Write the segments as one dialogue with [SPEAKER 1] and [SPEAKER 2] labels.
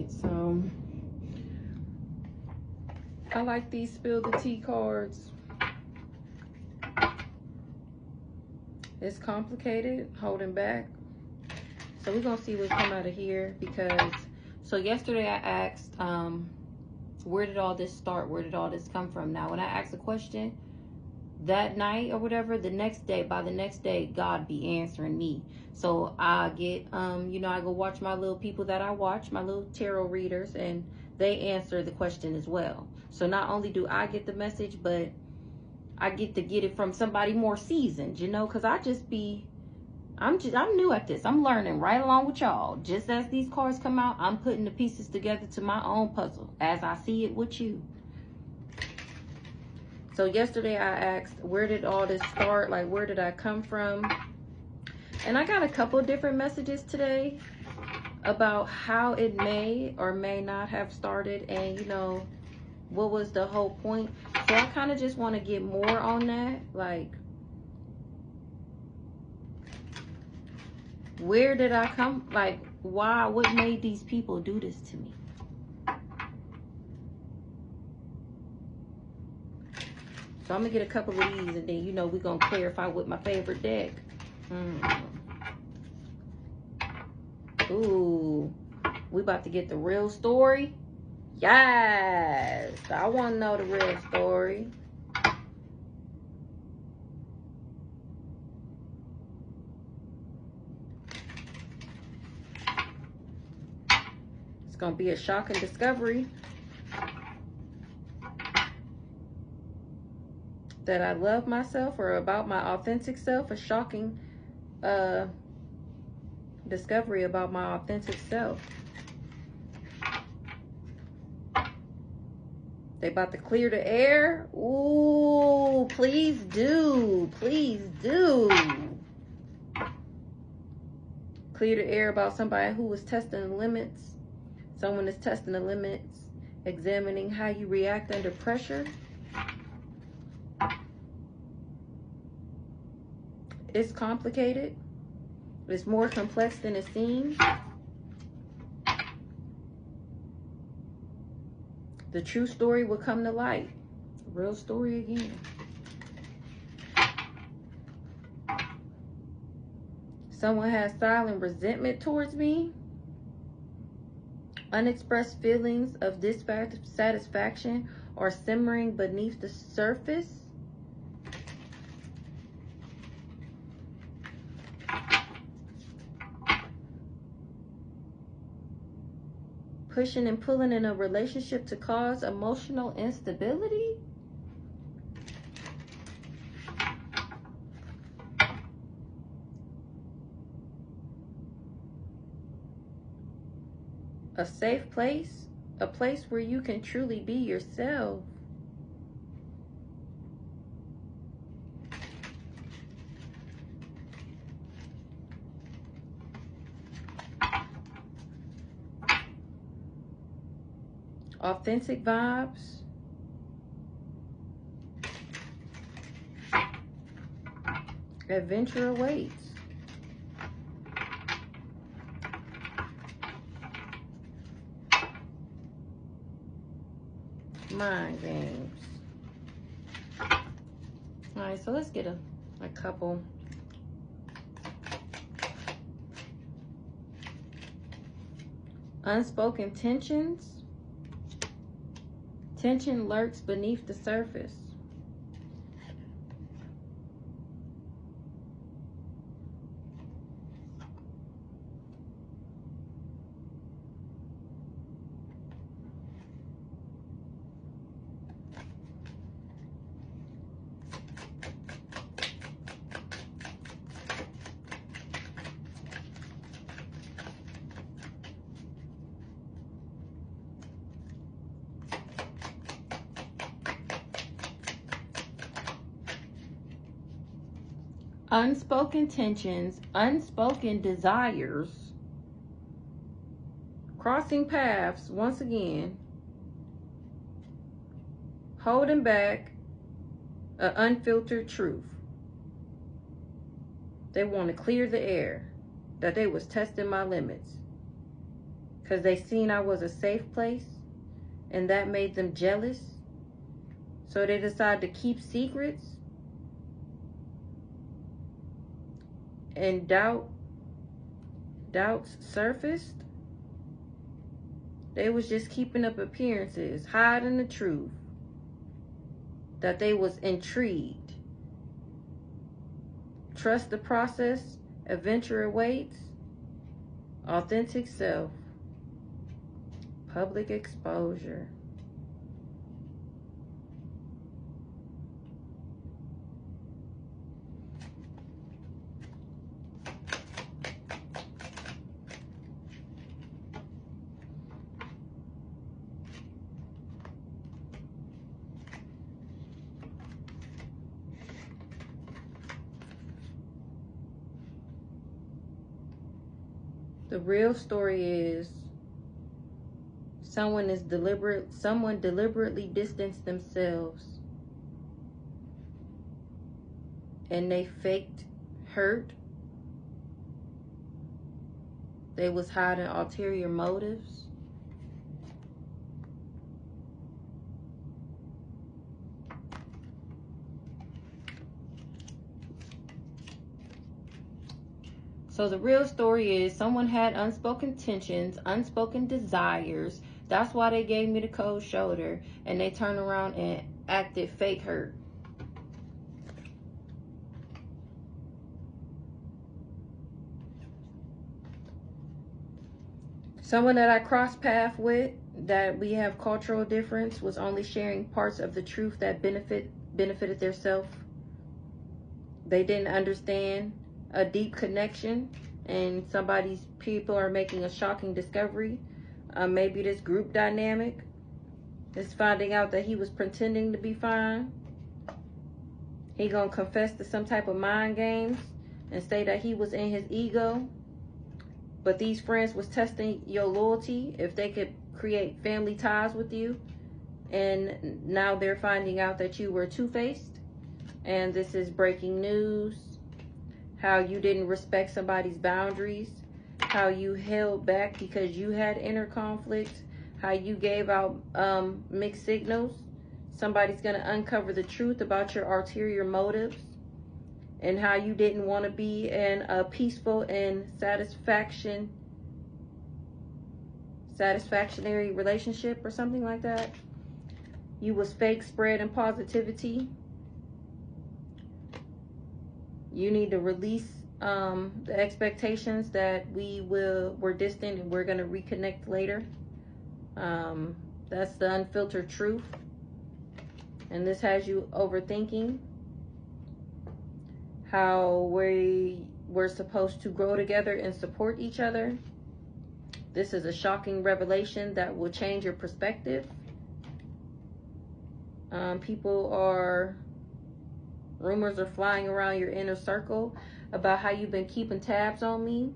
[SPEAKER 1] right, so I like these spill the tea cards. It's complicated, holding back. So we're gonna see what's come out of here, because so yesterday I asked, where did all this start? Where did all this come from? Now, when I asked a question that night or whatever, the next day, by the next day, God be answering me. So I get, you know, I go watch my little people that I watch, my little tarot readers, and they answer the question as well. So not only do I get the message, but I get to get it from somebody more seasoned, you know, because I'm new at this. I'm learning right along with y'all. Just as these cards come out, I'm putting the pieces together to my own puzzle as I see it with you. So yesterday I asked, where did all this start? Like, where did I come from? And I got a couple of different messages today about how it may or may not have started, and, you know, what was the whole point. So I kind of just want to get more on that. Like, where did I come? Like, why? What made these people do this to me? So I'm going to get a couple of these, and then, you know, we're going to clarify with my favorite deck. Ooh, we about to get the real story. Yes, I want to know the real story. It's going to be a shocking discovery that I love myself, or about my authentic self. A shocking discovery about my authentic self. They about to clear the air. Ooh, please do. Please do. Clear the air about somebody who was testing the limits. Someone is testing the limits, examining how you react under pressure. It's complicated. It's more complex than it seems. The true story will come to light. Real story again. Someone has silent resentment towards me. Unexpressed feelings of dissatisfaction are simmering beneath the surface. Pushing and pulling in a relationship to cause emotional instability. A safe place, a place where you can truly be yourself. Authentic vibes. Adventure awaits. Mind games. All right, so let's get a couple. Unspoken tensions. Tension lurks beneath the surface. Unspoken tensions, unspoken desires, crossing paths once again, holding back an unfiltered truth. They want to clear the air, that they was testing my limits. because they seen I was a safe place, and that made them jealous. So they decided to keep secrets, and doubts surfaced. They was just keeping up appearances, hiding the truth, that they was intrigued. Trust the process, adventure awaits. Authentic self, public exposure. The real story is someone deliberately distanced themselves, and they faked hurt. They was hiding ulterior motives. So the real story is someone had unspoken tensions, unspoken desires. That's why they gave me the cold shoulder, and they turned around and acted fake hurt. Someone that I crossed paths with, that we have cultural difference, was only sharing parts of the truth that benefited their self. They didn't understand a deep connection, and somebody's people are making a shocking discovery. Maybe this group dynamic is finding out that he was pretending to be fine. He gonna confess to some type of mind games and say that he was in his ego. But these friends was testing your loyalty, if they could create family ties with you. And now they're finding out that you were two-faced. And this is breaking news. How you didn't respect somebody's boundaries. How you held back because you had inner conflict. How you gave out mixed signals. Somebody's going to uncover the truth about your ulterior motives. And how you didn't want to be in a peaceful and satisfactory relationship or something like that. You was fake spreading positivity. You need to release the expectations that we're distant and we're going to reconnect later. That's the unfiltered truth. And this has you overthinking how we're supposed to grow together and support each other. This is a shocking revelation that will change your perspective. Rumors are flying around your inner circle about how you've been keeping tabs on me.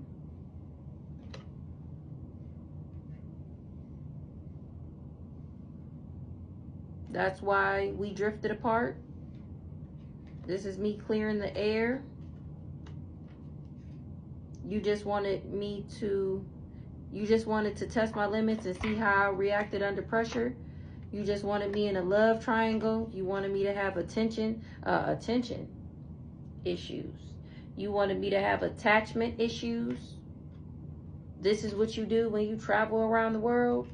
[SPEAKER 1] That's why we drifted apart. This is me clearing the air. You just wanted to test my limits and see how I reacted under pressure. You just wanted me in a love triangle. You wanted me to have attention issues. You wanted me to have attachment issues. This is what you do when you travel around the world.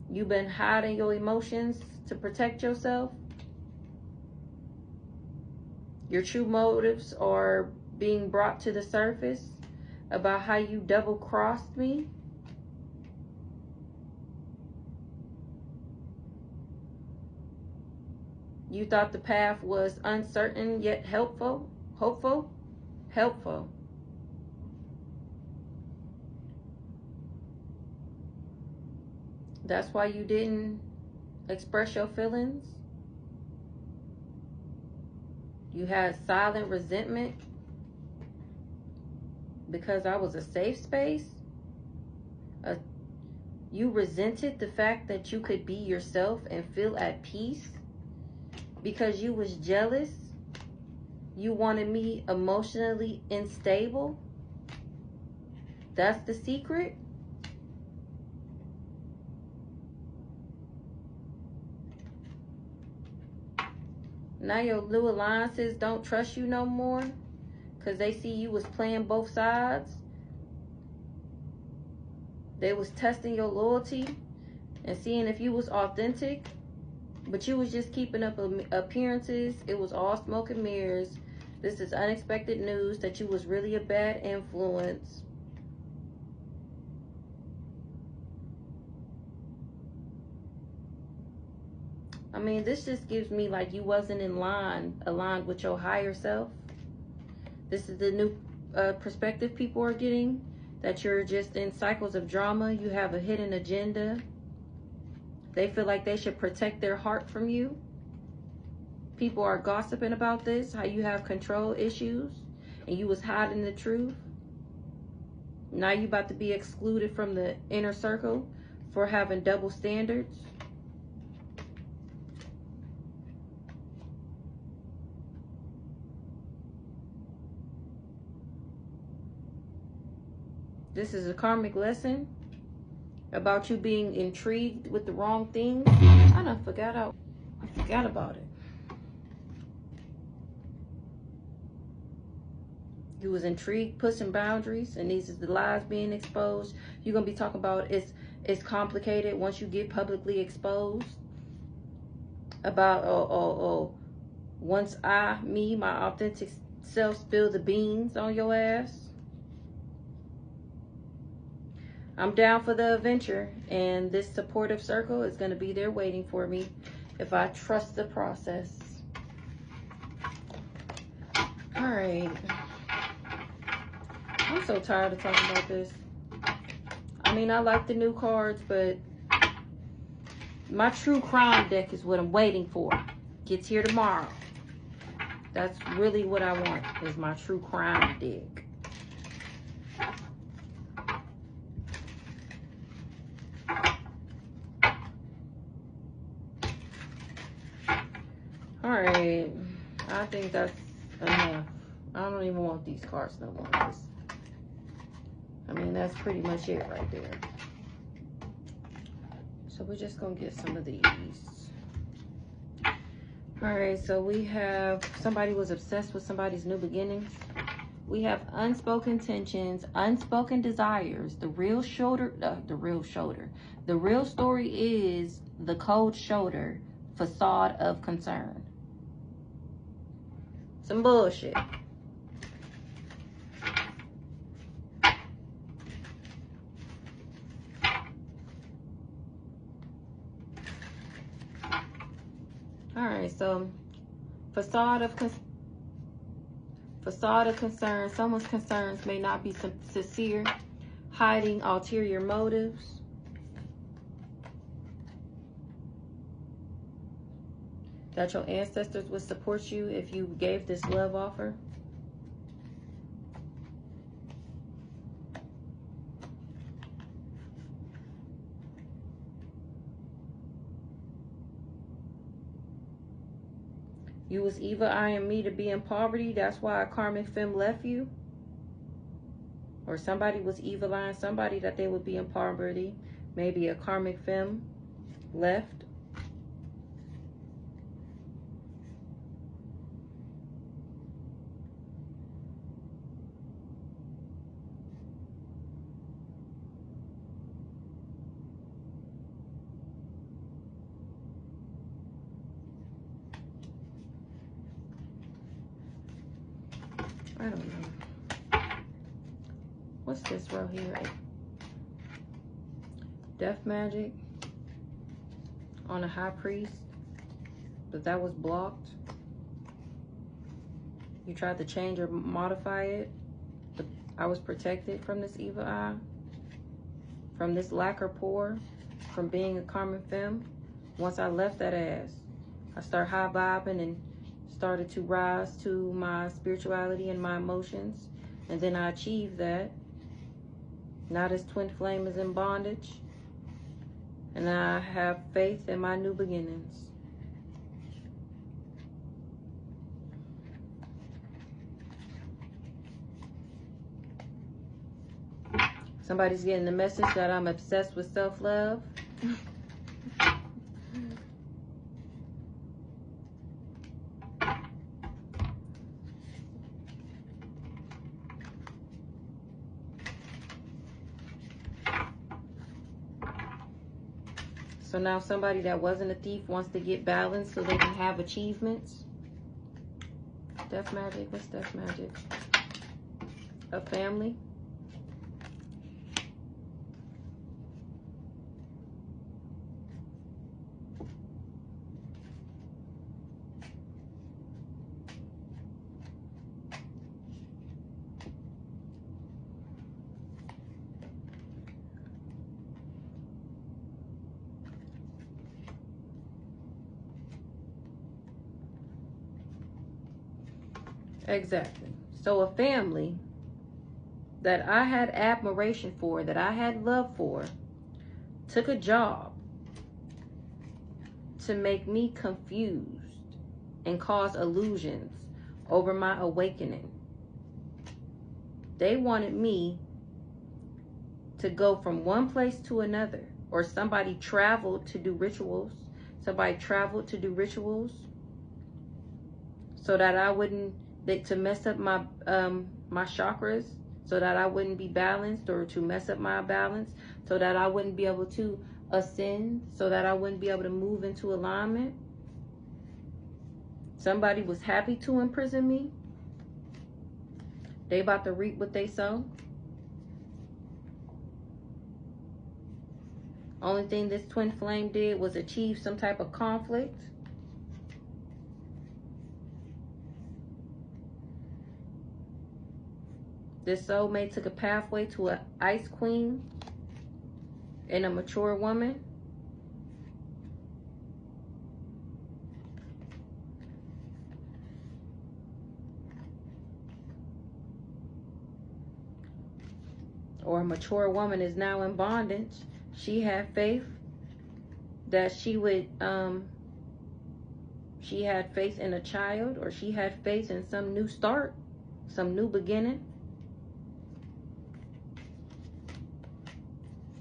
[SPEAKER 1] You've been hiding your emotions to protect yourself. Your true motives are being brought to the surface about how you double-crossed me. You thought the path was uncertain yet hopeful. That's why you didn't express your feelings. You had silent resentment because I was a safe space. You resented the fact that you could be yourself and feel at peace because you was jealous. You wanted me emotionally unstable. That's the secret. Now your new alliances don't trust you no more because they see you was playing both sides. They was testing your loyalty and seeing if you was authentic, but you was just keeping up appearances. It was all smoke and mirrors. This is unexpected news that you was really a bad influence. I mean, this just gives me like you wasn't aligned with your higher self. This is the new perspective people are getting, that you're just in cycles of drama. You have a hidden agenda. They feel like they should protect their heart from you. People are gossiping about this, how you have control issues and you was hiding the truth. Now you about to be excluded from the inner circle for having double standards. This is a karmic lesson about you being intrigued with the wrong things. I forgot about it. You was intrigued, pushing boundaries, and these is the lies being exposed. You're gonna be talking about it's complicated once you get publicly exposed. About once my authentic self spill the beans on your ass. I'm down for the adventure, and this supportive circle is going to be there waiting for me if I trust the process. All right. I'm so tired of talking about this. I mean, I like the new cards, but my true crime deck is what I'm waiting for. Gets here tomorrow. That's really what I want, is my true crime deck. Alright, I think that's enough. I don't even want these cards no more. I mean, that's pretty much it right there. So we're just going to get some of these. Alright, so we have somebody was obsessed with somebody's new beginnings. We have unspoken tensions, unspoken desires. The real story is the cold shoulder, facade of concern. Some bullshit. Alright, so facade of concern. Someone's concerns may not be sincere, hiding ulterior motives. That your ancestors would support you if you gave this love offer. You was evil eyeing me to be in poverty. That's why a karmic femme left you. Or somebody was evil eyeing somebody that they would be in poverty. Maybe a karmic femme left. I don't know. What's this row here? Death magic on a high priest, but that was blocked. You tried to change or modify it, but I was protected from this evil eye, from this lack or poor, from being a karmic femme. Once I left that ass, I started high vibing and started to rise to my spirituality and my emotions, and then I achieved that. Now this twin flame is in bondage, and I have faith in my new beginnings. Somebody's getting the message that I'm obsessed with self-love. So now somebody that wasn't a thief wants to get balanced so they can have achievements. Death magic. What's death magic? A family. Exactly. So a family that I had admiration for, that I had love for, took a job to make me confused and cause illusions over my awakening. They wanted me to go from one place to another, or somebody traveled to do rituals. Somebody traveled to do rituals so that I wouldn't, to mess up my my chakras, so that I wouldn't be balanced, or to mess up my balance, so that I wouldn't be able to ascend, so that I wouldn't be able to move into alignment. Somebody was happy to imprison me. They about to reap what they sow. Only thing this twin flame did was achieve some type of conflict. This soulmate took a pathway to an ice queen and a mature woman. Or a mature woman is now in bondage. She had faith that she would, she had faith in a child, or she had faith in some new start, some new beginning.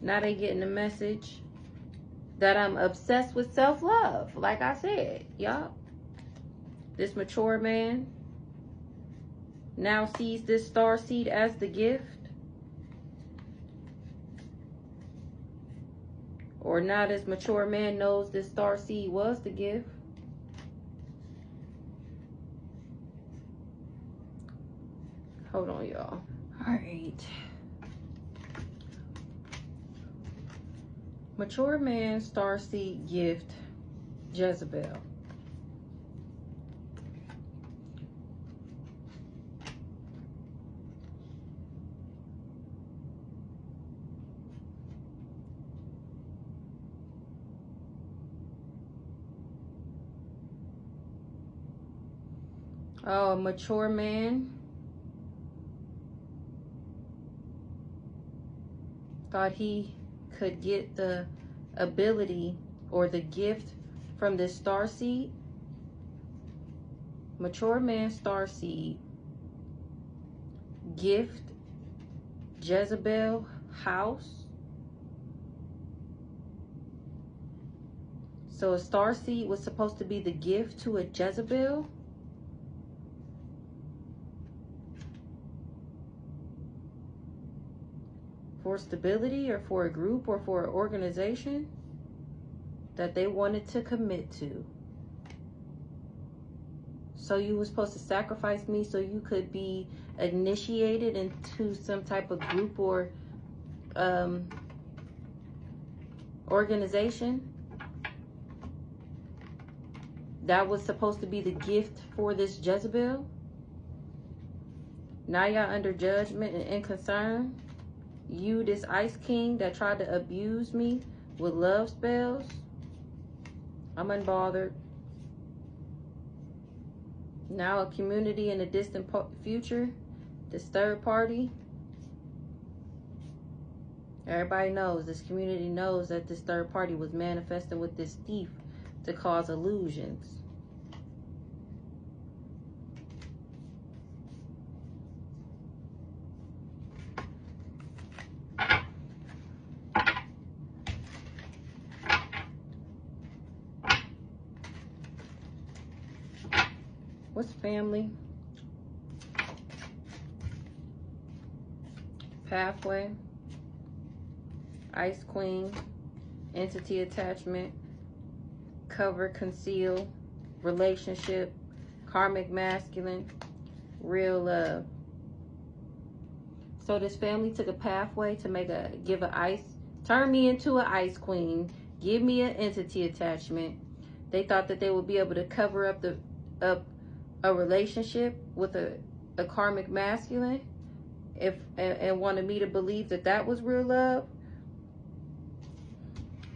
[SPEAKER 1] Now they getting the message that I'm obsessed with self-love. Like I said, y'all. This mature man now sees this star seed as the gift. Or now this mature man knows this star seed was the gift. Hold on, y'all. All right. Mature man, starseed gift, Jezebel. Oh, a mature man thought he could get the ability or the gift from this star seed. Mature man, star seed, gift, Jezebel, house. So a star seed was supposed to be the gift to a Jezebel. For stability, or for a group, or for an organization that they wanted to commit to. So you were supposed to sacrifice me so you could be initiated into some type of group or organization. That was supposed to be the gift for this Jezebel. Now y'all under judgment and in concern. You, this Ice King that tried to abuse me with love spells. I'm unbothered. Now a community in a distant future. This third party. Everybody knows, this community knows that this third party was manifesting with this thief to cause illusions. What's family? Pathway. Ice Queen. entity attachment, cover, conceal, relationship, karmic masculine, real love. So this family took a pathway to turn me into an ice queen, give me an entity attachment. They thought that they would be able to cover up a relationship with a karmic masculine, and wanted me to believe that that was real love.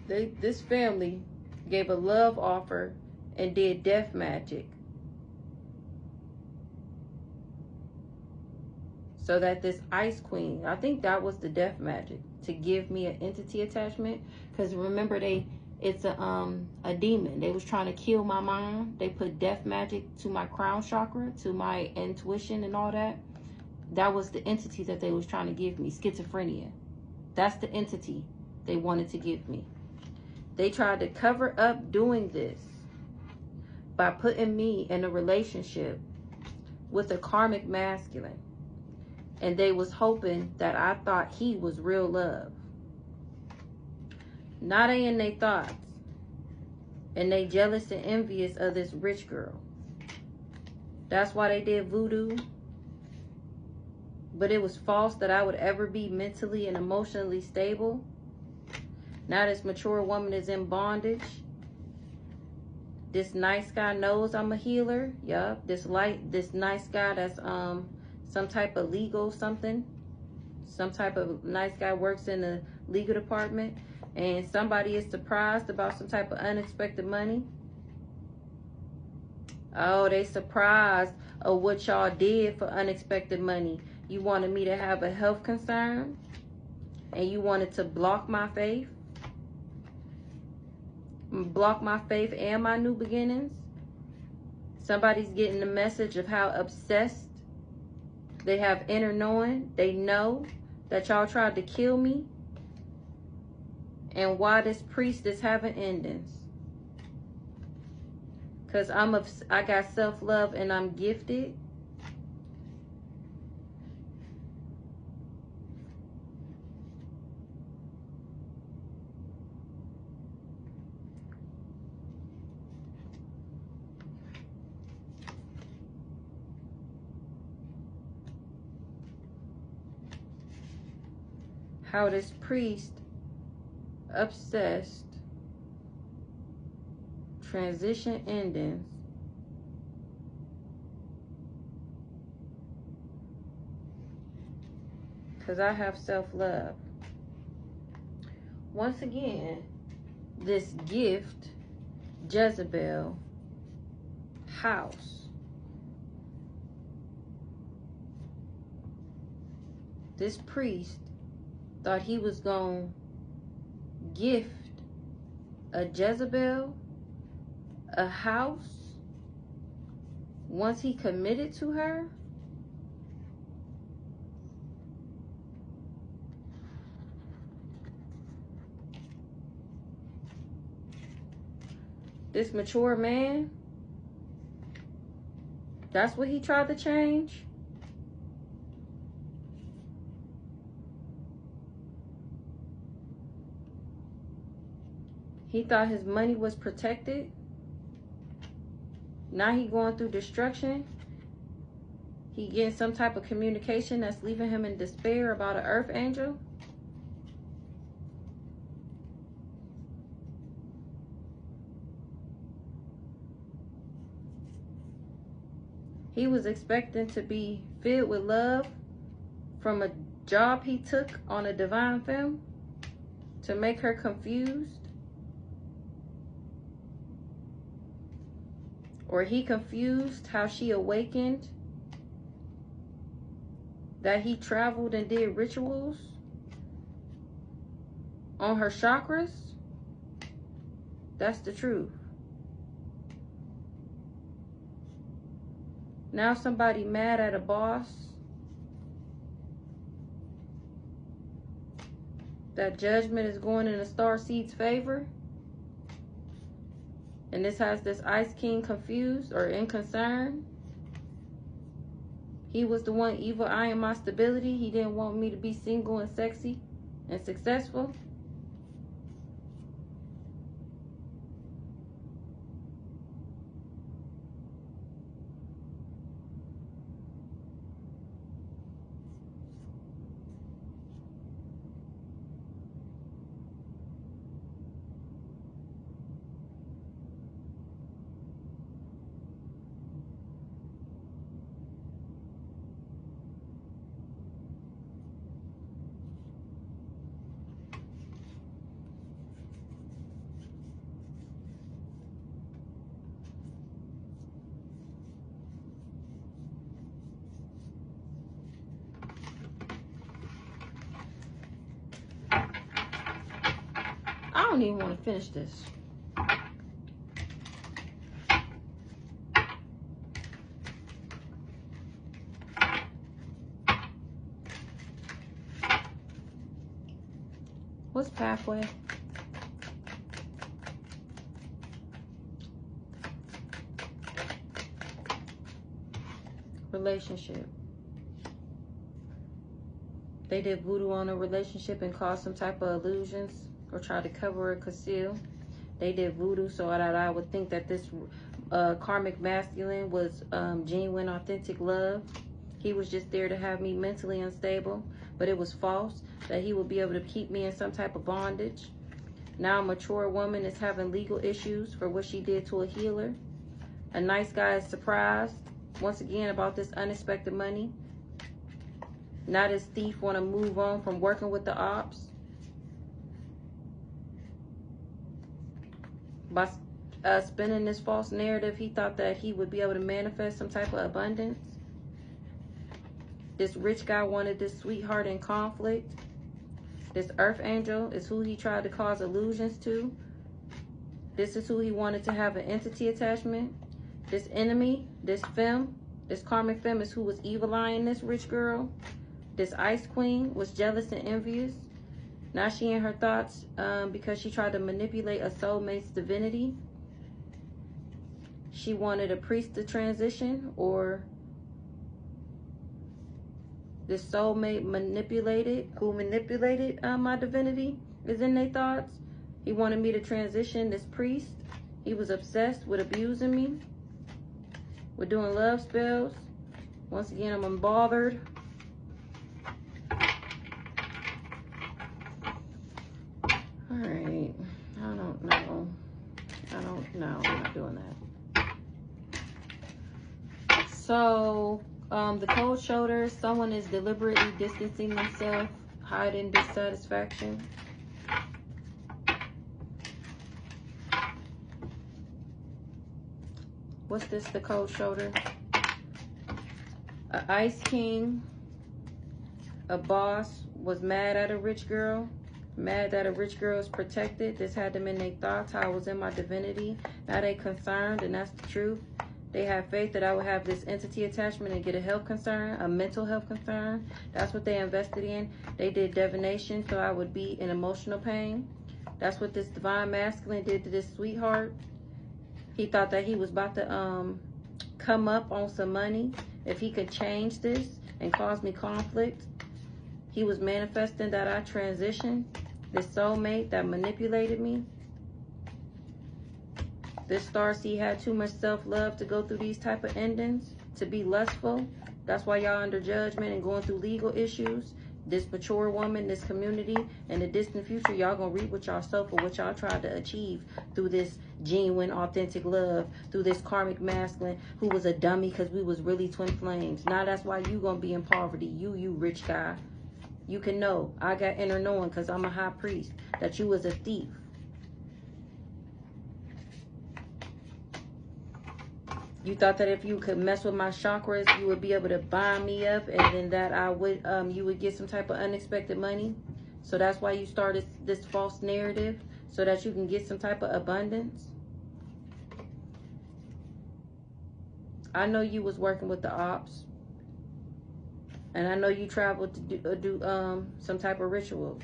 [SPEAKER 1] This family gave a love offer and did death magic so that this ice queen, I think that was the death magic, to give me an entity attachment. Because remember, it's a demon. They was trying to kill my mom. They put death magic to my crown chakra, to my intuition and all that. That was the entity that they was trying to give me, schizophrenia. That's the entity they wanted to give me. They tried to cover up doing this by putting me in a relationship with a karmic masculine. And they was hoping that I thought he was real love. Now they in their thoughts. And they jealous and envious of this rich girl. That's why they did voodoo. But it was false that I would ever be mentally and emotionally stable. Now this mature woman is in bondage. This nice guy knows I'm a healer. Yup. This nice guy that's some type of legal something. Some type of nice guy works in the legal department. And somebody is surprised about some type of unexpected money. Oh, they surprised of what y'all did for unexpected money. You wanted me to have a health concern. And you wanted to block my faith. Block my faith and my new beginnings. Somebody's getting the message of how obsessed they have inner knowing. They know that y'all tried to kill me. And why this priest is having endings. Because I got self-love and I'm gifted. How this priest obsessed, transition endings, because I have self-love. Once again, this gift, Jezebel, house. This priest thought he was going to gift a Jezebel a house once he committed to her. This mature man, that's what he tried to change. He thought his money was protected. Now he going through destruction. He getting some type of communication that's leaving him in despair about an earth angel. He was expecting to be filled with love from a job he took on a divine film to make her confused. Or he confused how she awakened, that he traveled and did rituals on her chakras. That's the truth. Now somebody mad at a boss. That judgment is going in the starseed's favor. And this has this Ice King confused or in concern. He was the one evil eyeing my stability. He didn't want me to be single and sexy and successful. don't even want to finish this. What's pathway? Relationship. They did voodoo on a relationship and caused some type of illusions or tried to cover or conceal. They did voodoo so that I would think that this karmic masculine was genuine, authentic love. He was just there to have me mentally unstable, but it was false, that he would be able to keep me in some type of bondage. Now a mature woman is having legal issues for what she did to a healer. A nice guy is surprised, once again, about this unexpected money. Now this thief want to move on from working with the ops. By spinning this false narrative, he thought that he would be able to manifest some type of abundance. This rich guy wanted this sweetheart in conflict. This earth angel is who he tried to cause illusions to. This is who he wanted to have an entity attachment. This enemy, this femme, this karmic femme is who was evil-eyeing this rich girl. This ice queen was jealous and envious. Now she in her thoughts because she tried to manipulate a soulmate's divinity. She wanted a priest to transition, or this soulmate who manipulated my divinity is in their thoughts. He wanted me to transition this priest. He was obsessed with abusing me, with doing love spells. Once again, I'm unbothered. Alright, I don't know. I'm not doing that. So, the cold shoulder, someone is deliberately distancing themselves, hiding dissatisfaction. What's this, the cold shoulder? A ice king, a boss was mad at a rich girl. Mad that a rich girl is protected. This had them in their thoughts, how I was in my divinity. Now they concerned, and that's the truth. They have faith that I would have this entity attachment and get a health concern, a mental health concern. That's what they invested in. They did divination so I would be in emotional pain. That's what this divine masculine did to this sweetheart. He thought that he was about to come up on some money if he could change this and cause me conflict. He was manifesting that I transitioned. This soulmate that manipulated me. This starseed had too much self-love to go through these type of endings, to be lustful. That's why y'all under judgment and going through legal issues. This mature woman, this community, in the distant future, y'all gonna reap what y'all sow for what y'all tried to achieve through this genuine, authentic love, through this karmic masculine who was a dummy because we was really twin flames. Now that's why you gonna be in poverty. You rich guy. You can know. I got inner knowing because I'm a high priest. That you was a thief. You thought that if you could mess with my chakras, you would be able to bind me up, and then that I would, you would get some type of unexpected money. So that's why you started this false narrative, so that you can get some type of abundance. I know you was working with the ops. And I know you traveled to do some type of rituals.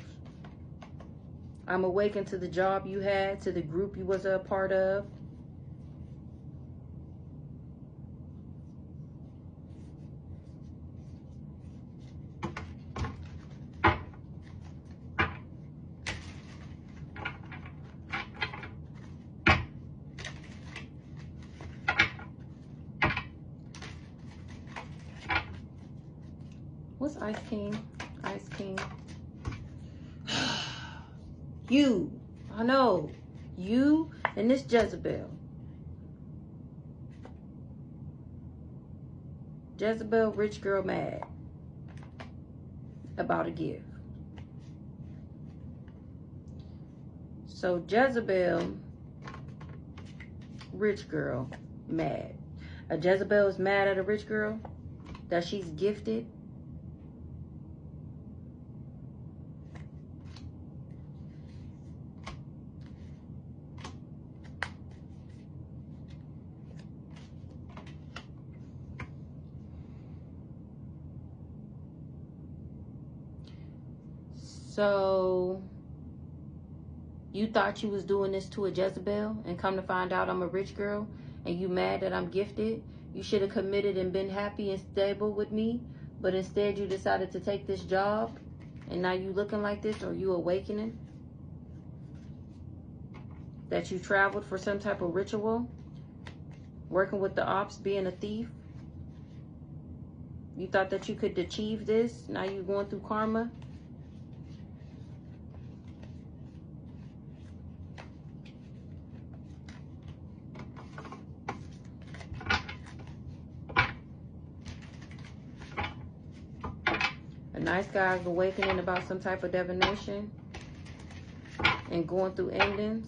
[SPEAKER 1] I'm awakened to the job you had, to the group you was a part of. What's Ice King? Ice King. You. I know. You and this Jezebel. Jezebel, rich girl mad about a gift. So Jezebel, rich girl, mad. A Jezebel is mad at a rich girl that she's gifted. So you thought you was doing this to a Jezebel, and come to find out I'm a rich girl, and you mad that I'm gifted. You should have committed and been happy and stable with me, but instead you decided to take this job, and now you looking like this. Or you awakening that you traveled for some type of ritual, working with the ops, being a thief. You thought that you could achieve this. Now you're going through karma. A nice guy is awakening about some type of divination and going through endings.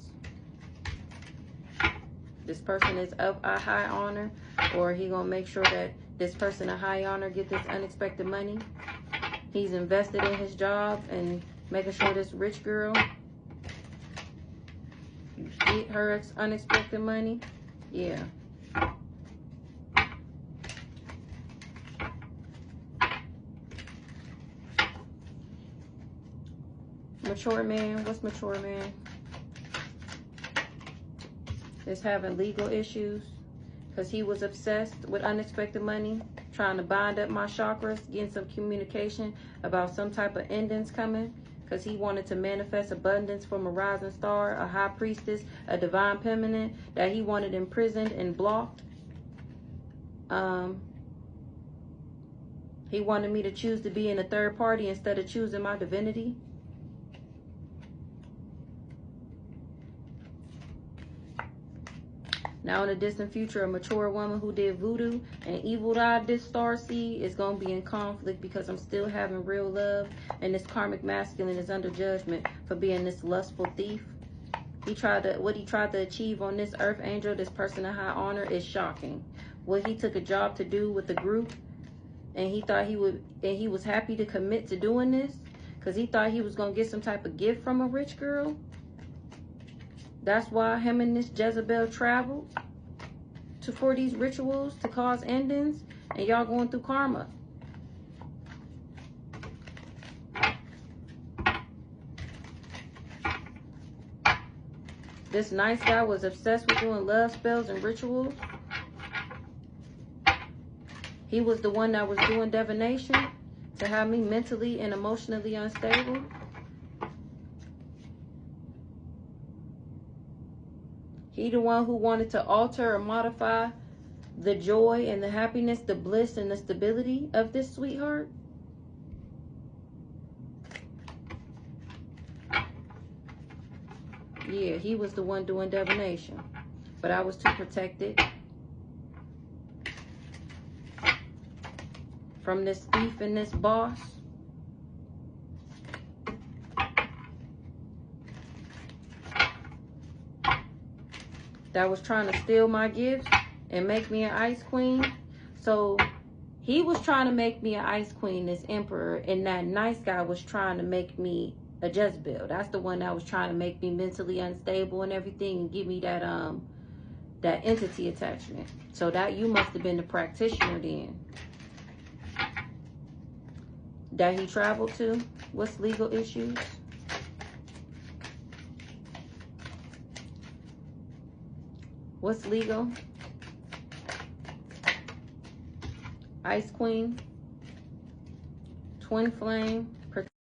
[SPEAKER 1] This person is of a high honor, or he gonna make sure that this person of high honor get this unexpected money. He's invested in his job and making sure this rich girl get her unexpected money. Yeah. Mature man. What's mature man? Is having legal issues because he was obsessed with unexpected money, trying to bind up my chakras, getting some communication about some type of endings coming, because he wanted to manifest abundance from a rising star, a high priestess, a divine feminine that he wanted imprisoned and blocked. He wanted me to choose to be in a third party instead of choosing my divinity. Now in the distant future, a mature woman who did voodoo and evil-eyed this star seed is going to be in conflict, because I'm still having real love, and this karmic masculine is under judgment for being this lustful thief. What he tried to achieve on this earth angel, this person of high honor, is shocking. What he took a job to do with the group, and he thought he would, and he was happy to commit to doing this because he thought he was going to get some type of gift from a rich girl. That's why him and this Jezebel traveled for these rituals to cause endings, and y'all going through karma. This nice guy was obsessed with doing love spells and rituals. He was the one that was doing divination to have me mentally and emotionally unstable. He the one who wanted to alter or modify the joy and the happiness, the bliss and the stability of this sweetheart. Yeah, he was the one doing divination, but I was too protected from this thief and this boss. That was trying to steal my gifts and make me an ice queen. So he was trying to make me an ice queen, this emperor, and that nice guy was trying to make me a Jezebel. That's the one that was trying to make me mentally unstable and everything, and give me that that entity attachment. So that you must have been the practitioner then that he traveled to. What's legal issues? What's legal? Ice Queen, Twin Flame,